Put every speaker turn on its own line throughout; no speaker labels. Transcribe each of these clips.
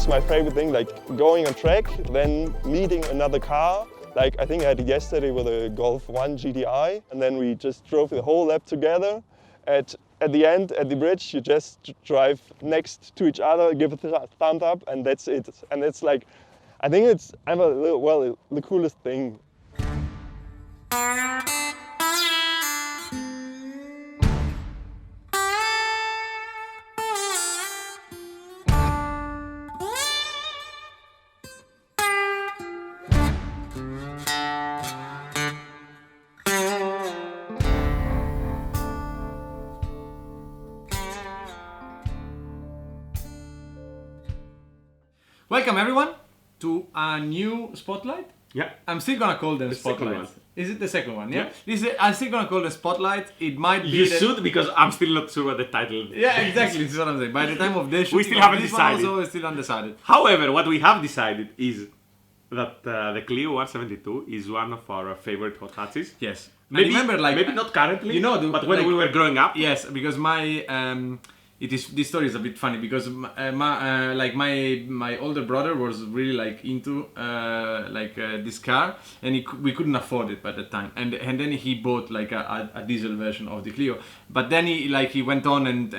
is my favorite thing, like going on track, then meeting another car. Like I think I had it yesterday with a Golf 1 GTI, and then we just drove the whole lap together. At the end, at the bridge, you just drive next to each other, give a thumbs up, and that's it. And it's like, I think it's the coolest thing.
Welcome everyone to a new spotlight.
Yeah.
I'm still gonna call them spotlight. Is it the second one? Yeah. I'm still gonna call them spotlight. It might be.
You should, because I'm still not sure what the title.
Yeah, exactly. This is what I'm saying. By the time of this,
we still haven't decided.
Also, we're still undecided.
However, what we have decided is that the Clio 172 is one of our favorite hot hatches.
Yes.
Maybe,
remember, like,
maybe not currently,
you know,
but when we were growing up.
Yes, because this story is a bit funny because my older brother was really like into this car, and we couldn't afford it by the time, and then he bought like a diesel version of the Clio, but then he went on and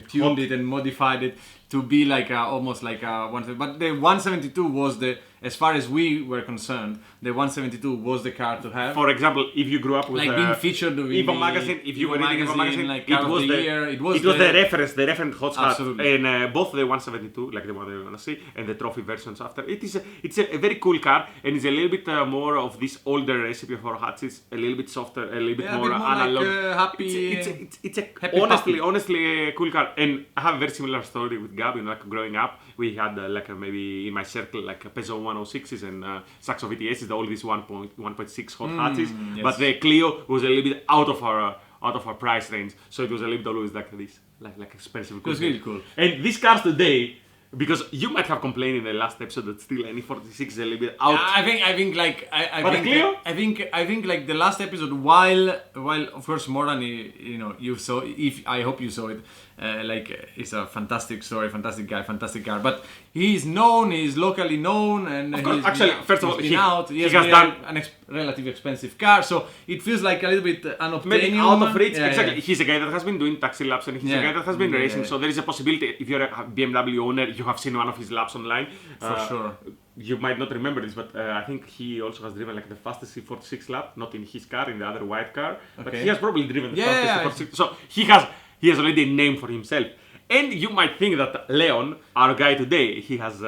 tuned it and modified it to be like almost like a 170. But the 172 was as far as we were concerned, the 172 was the car to have.
For example, if you grew up with
like being featured in
Evo magazine, if you were reading Evo magazine,
like
it was the reference hot hat,
absolutely.
And both the 172, like the one that we're gonna see, and the trophy versions after. It's a very cool car, and it's a little bit more of this older recipe for hats. It's a little bit softer, a little bit more analog.
Like, happy.
It's a
happy
honestly a cool car, and I have a very similar story with Gab. You know, like growing up, we had maybe in my circle like Peugeot 106s and Saxo VTSs, all these 1.6 hot hatches.
Yes.
But the Clio was a little bit out of our price range, so it was a little bit always like this, like expensive.
It was really cool.
And these cars today, because you might have complained in the last episode that still any 46 is a little bit out.
I think like the last episode, while of course more than you saw, I hope you saw it, it's a fantastic story, fantastic guy, fantastic car. But he's locally known, and
of course, actually, first of all,
he has done an relatively expensive car, so it feels like a little bit unobtainium.
Out of reach.
Yeah,
exactly.
yeah.
He's a guy that has been doing taxi laps, and he's a guy that has been racing. So there is a possibility, if you're a BMW owner, you have seen one of his laps online.
For sure.
You might not remember this, but I think he also has driven like the fastest C46 lap, not in his car, in the other white car. Okay. But he has probably driven the fastest C46. So he has already a name for himself. And you might think that Leon, our guy today, he has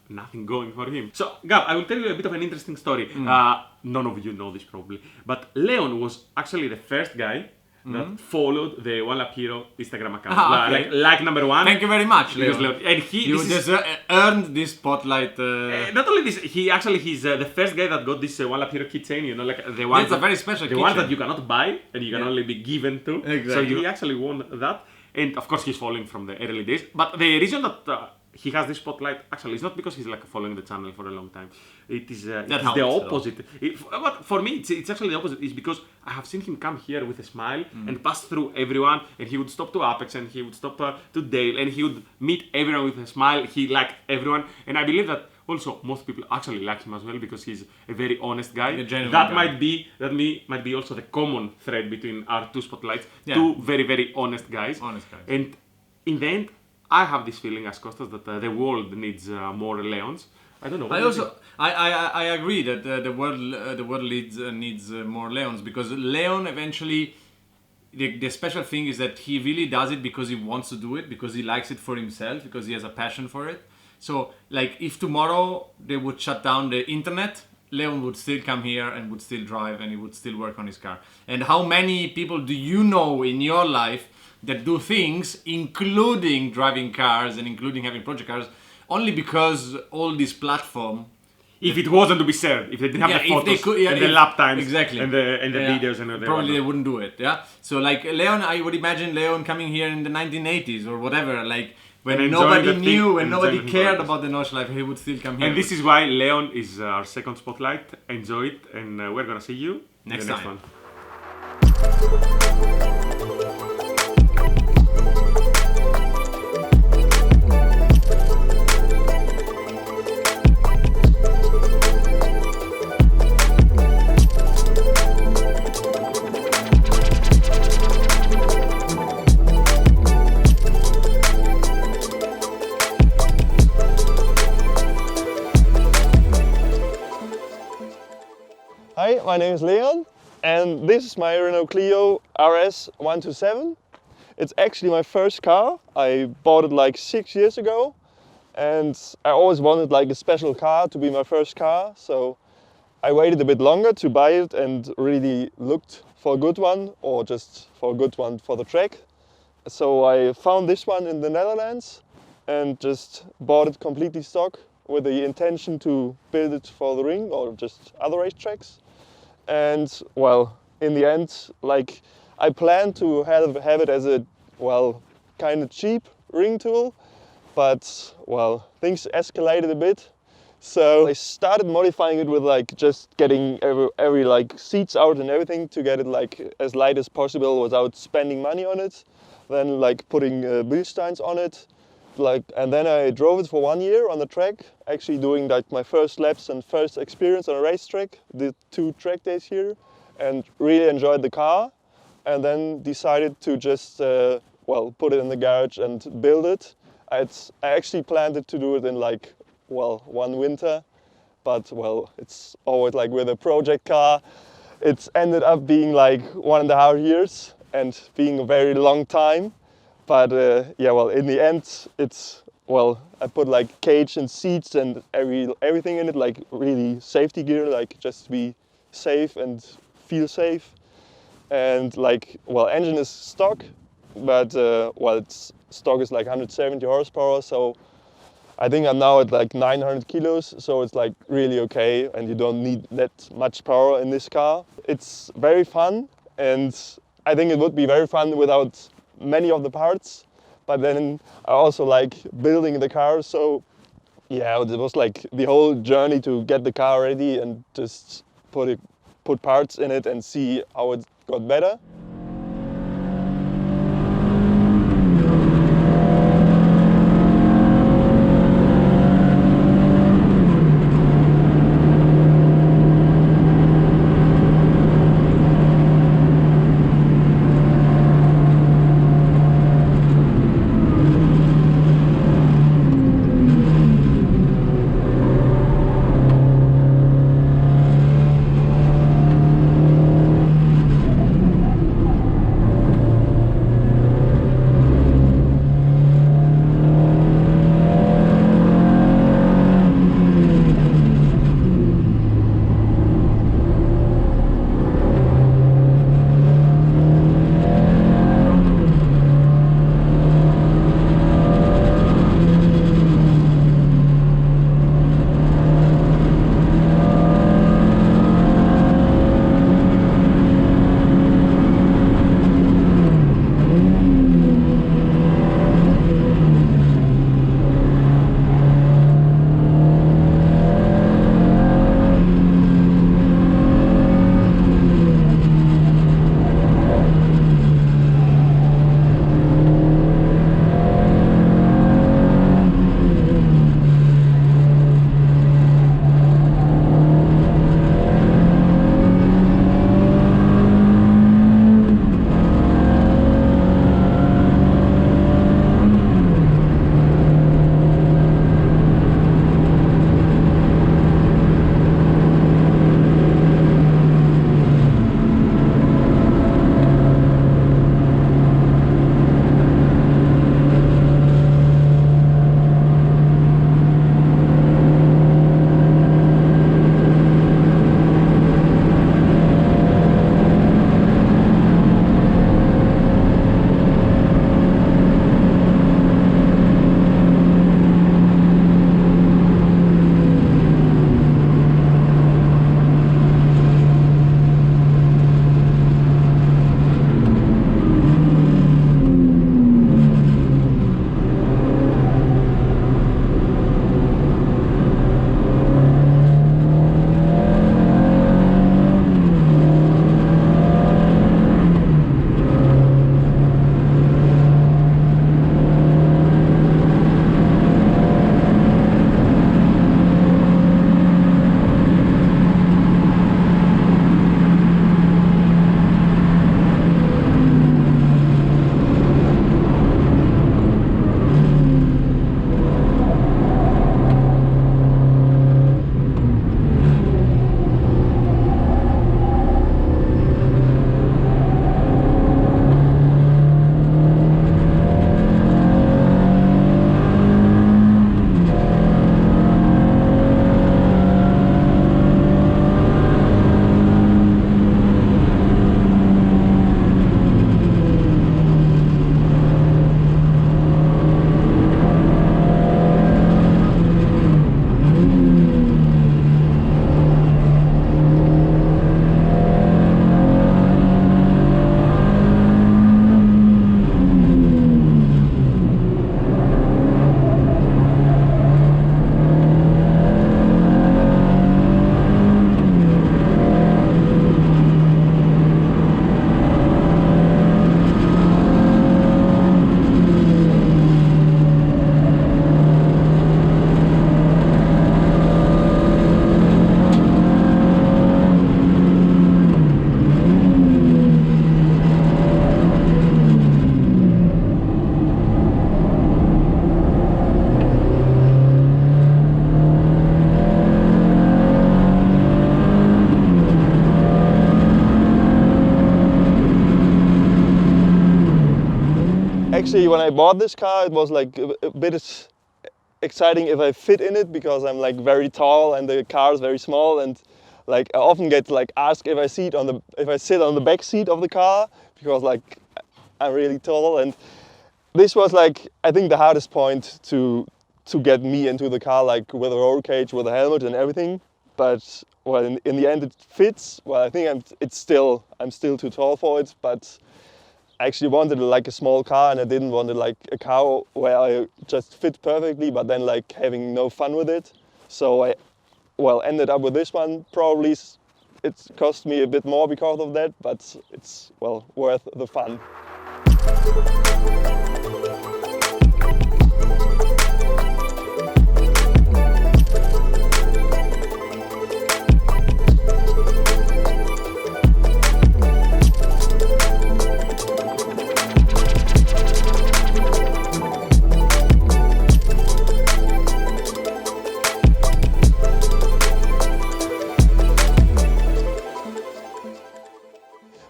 nothing going for him. So, Gab, I will tell you a bit of an interesting story. None of you know this probably, but Leon was actually the first guy that followed the One Lap Hero Instagram account.
Okay.
Like number one.
Thank you very much, Leon.
And
you just earned this spotlight.
Not only this, he's the first guy that got this One Lap Hero keychain. You know, like the one.
It's a very special.
The one that you cannot buy and you can only be given to.
Exactly.
So he actually won that, and of course he's following from the early days. But the reason that he has this spotlight actually it's not because he's like following the channel for a long time. It is the opposite. But for me, it's actually the opposite. It's because I have seen him come here with a smile and pass through everyone, and he would stop to Apex, and he would stop to Dale, and he would meet everyone with a smile. He liked everyone, and I believe that also most people actually like him as well because he's a very honest guy. That might be also the common thread between our two spotlights. Yeah. Two very, very honest guys. And in the end, I have this feeling as Kostas that the world needs more Leons. I don't know.
I agree that the world needs more Leons, because Leon eventually, the special thing is that he really does it because he wants to do it, because he likes it for himself, because he has a passion for it. So like if tomorrow they would shut down the internet, Leon would still come here and would still drive, and he would still work on his car. And how many people do you know in your life that do things, including driving cars and including having project cars, only because all this platform,
if it wasn't to be served, if they didn't have the photos and the lap times,
exactly,
and the videos and
probably they wouldn't do it. Yeah. So like Leon, I would imagine Leon coming here in the 1980s or whatever, like when nobody knew and nobody cared about the Nordschleife, he would still come here.
And this is why Leon is our second spotlight. Enjoy it, and we're gonna see you
next
in the next
time.
one.
Hi, my name is Leon, and this is my Renault Clio RS 127. It's actually my first car. I bought it like 6 years ago, and I always wanted like a special car to be my first car, so I waited a bit longer to buy it and really looked for a good one, or just for a good one for the track. So I found this one in the Netherlands and just bought it completely stock with the intention to build it for the ring or just other racetracks. And well, in the end, like I planned to have it as a, well, kind of cheap Ringtool, but well, things escalated a bit. So I started modifying it with like just getting every like seats out and everything to get it like as light as possible without spending money on it. Then like putting Bilsteins on it. And then I drove it for 1 year on the track, actually doing like my first laps and first experience on a racetrack. Did 2 track days here and really enjoyed the car. And then decided to just well, put it in the garage and build it. I actually planned it to do it in like, well, 1 winter, but well, it's always like with a project car, it's ended up being like 1.5 years and being a very long time. But yeah, well, in the end, it's, well, I put like cage and seats and everything in it, like really safety gear, like just to be safe and feel safe. And like, well, engine is stock, but well, stock is like 170 horsepower, so I think I'm now at like 900 kilos, so it's like really okay, and you don't need that much power in this car. It's very fun, and I think it would be very fun without many of the parts, but then I also like building the car, so yeah, it was like the whole journey to get the car ready and just put parts in it and see how it got better. actually, when I bought this car, it was like a bit exciting if I fit in it, because I'm like very tall and the car is very small, and like I often get like asked if I sit on the back seat of the car, because like I'm really tall, and this was like, I think, the hardest point to get me into the car, like with a roll cage, with a helmet and everything. But well, in the end it fits. Well, I think I'm still too tall for it, but I actually wanted like a small car, and I didn't want like a car where I just fit perfectly, but then like having no fun with it. So I ended up with this one. Probably it cost me a bit more because of that, but it's worth the fun.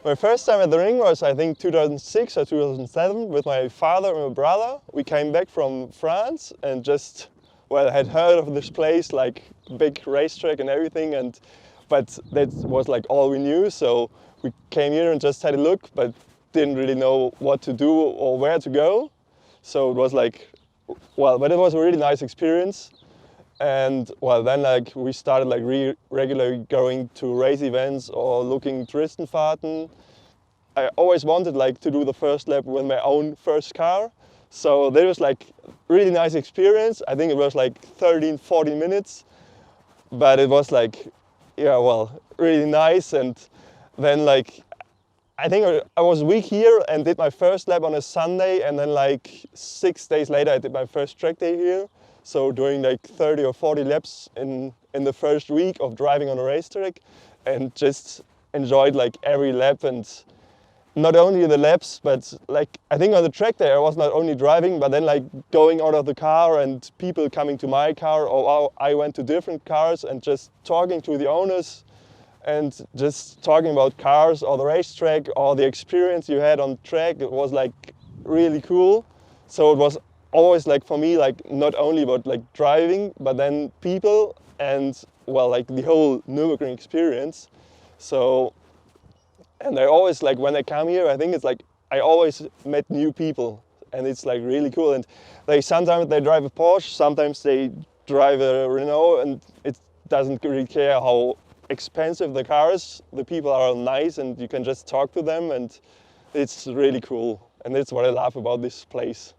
My first time at the ring was, I think, 2006 or 2007 with my father and my brother. We came back from France and just, had heard of this place, like big racetrack and everything, but that was like all we knew. So we came here and just had a look, but didn't really know what to do or where to go. So it was like, but it was a really nice experience. And then like we started like regularly going to race events or looking Touristenfahrten. I always wanted like to do the first lap with my own first car. So that was like really nice experience. I think it was like 13-14 minutes, but it was like, really nice. And then like, I think I was a week here and did my first lap on a Sunday, and then like 6 days later I did my first track day here. So doing like 30 or 40 laps in the first week of driving on a racetrack, and just enjoyed like every lap, and not only the laps, but like I think on the track day I was not only driving, but then like going out of the car and people coming to my car, or I went to different cars and just talking to the owners and just talking about cars or the racetrack or the experience you had on track. It was like really cool. So it was always like for me, like not only about like driving, but then people and like the whole Nürburgring experience. So, and I always like when I come here, I think it's like I always met new people, and it's like really cool. And sometimes they drive a Porsche, sometimes they drive a Renault, and it doesn't really care how expensive the car is. The people are nice and you can just talk to them, and it's really cool. And that's what I love about this place.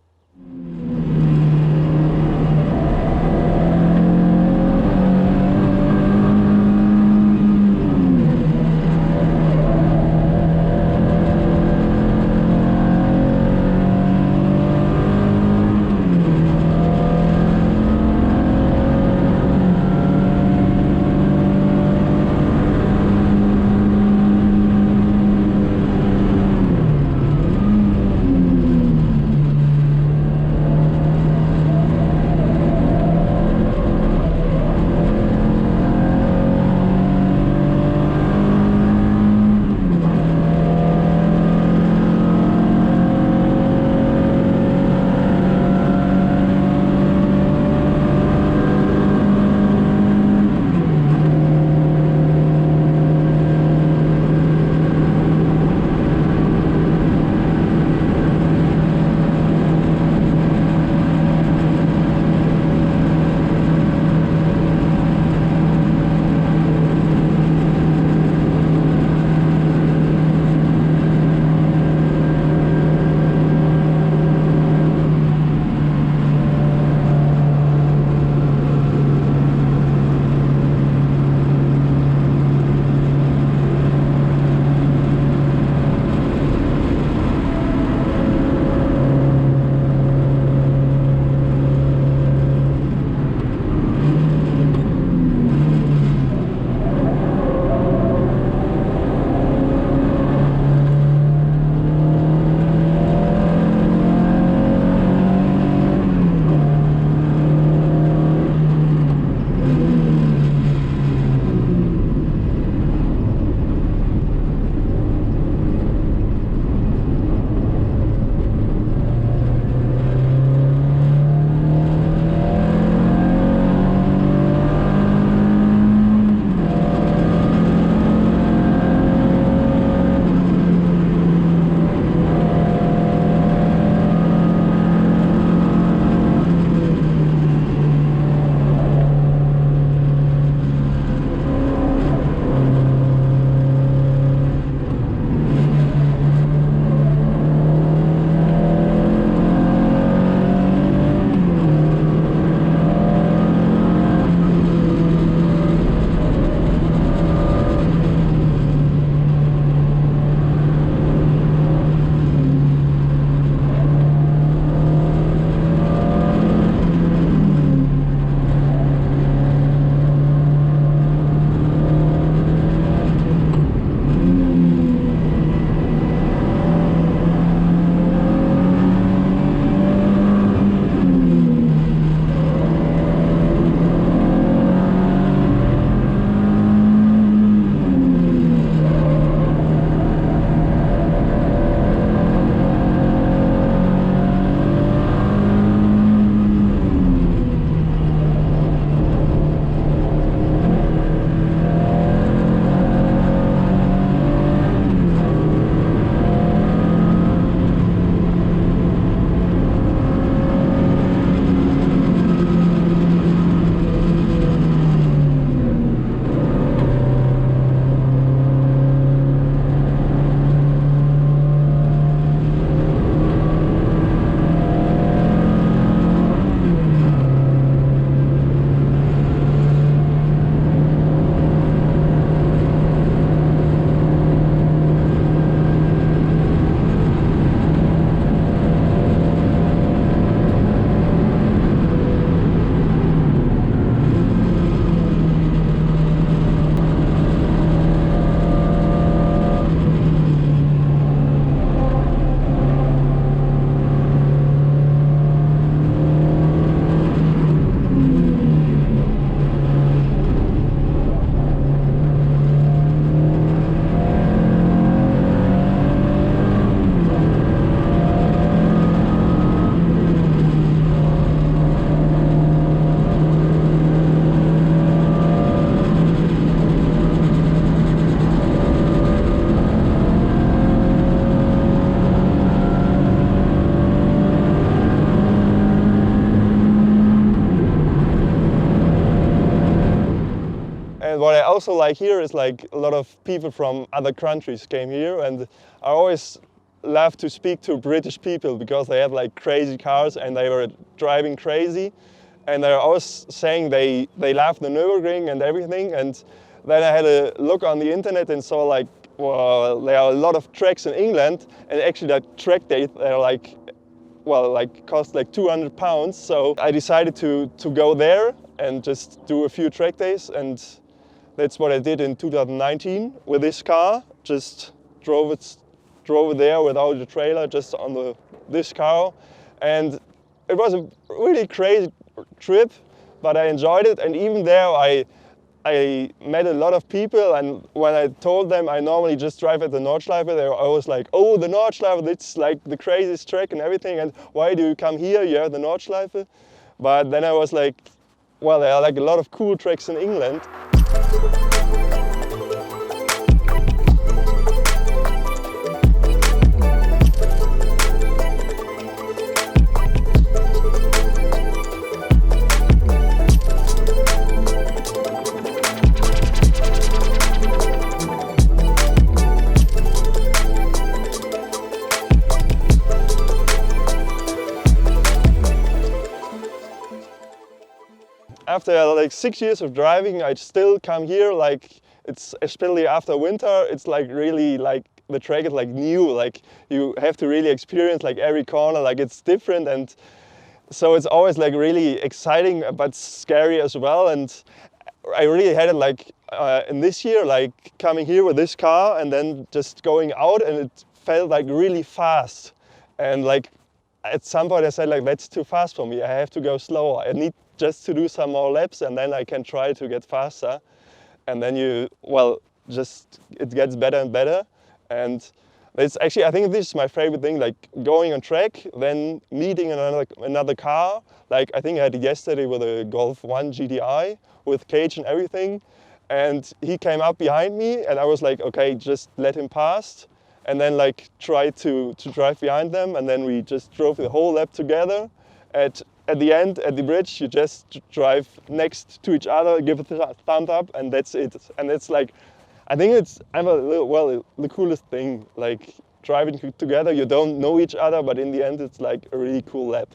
And what I also like here is like a lot of people from other countries came here, and I always love to speak to British people because they have like crazy cars and they were driving crazy, and they're always saying they love the Nürburgring and everything. And then I had a look on the internet and saw like, well, there are a lot of tracks in England, and actually that track day they're like, well, like cost like £200. So I decided to go there and just do a few track days, and that's what I did in 2019 with this car. Just drove it there without the trailer, just on this car, and it was a really crazy trip, but I enjoyed it. And even there I met a lot of people, and when I told them I normally just drive at the Nordschleife, they were always like, oh, the Nordschleife, that's like the craziest track and everything, and why do you come here? You have the Nordschleife. But then I was like, well, there are like a lot of cool tracks in England. After like 6 years of driving, I still come here. Like, it's especially after winter, it's like really like the track is like new. Like, you have to really experience like every corner. Like, it's different, and so it's always like really exciting but scary as well. And I really had it like in this year, like coming here with this car and then just going out, and it felt like really fast. And like at some point I said like, that's too fast for me. I have to go slower. I need just to do some more laps, and then I can try to get faster. And then it gets better and better. And it's actually, I think this is my favorite thing, like going on track, then meeting another car. Like I think I had it yesterday with a Golf 1 GTI with cage and everything. And he came up behind me, and I was like, okay, just let him pass. And then like try to drive behind them. And then we just drove the whole lap together. At the end, at the bridge, you just drive next to each other, give it a thumbs up, and that's it. And it's like, I think it's the coolest thing, like driving together. You don't know each other, but in the end, it's like a really cool lap.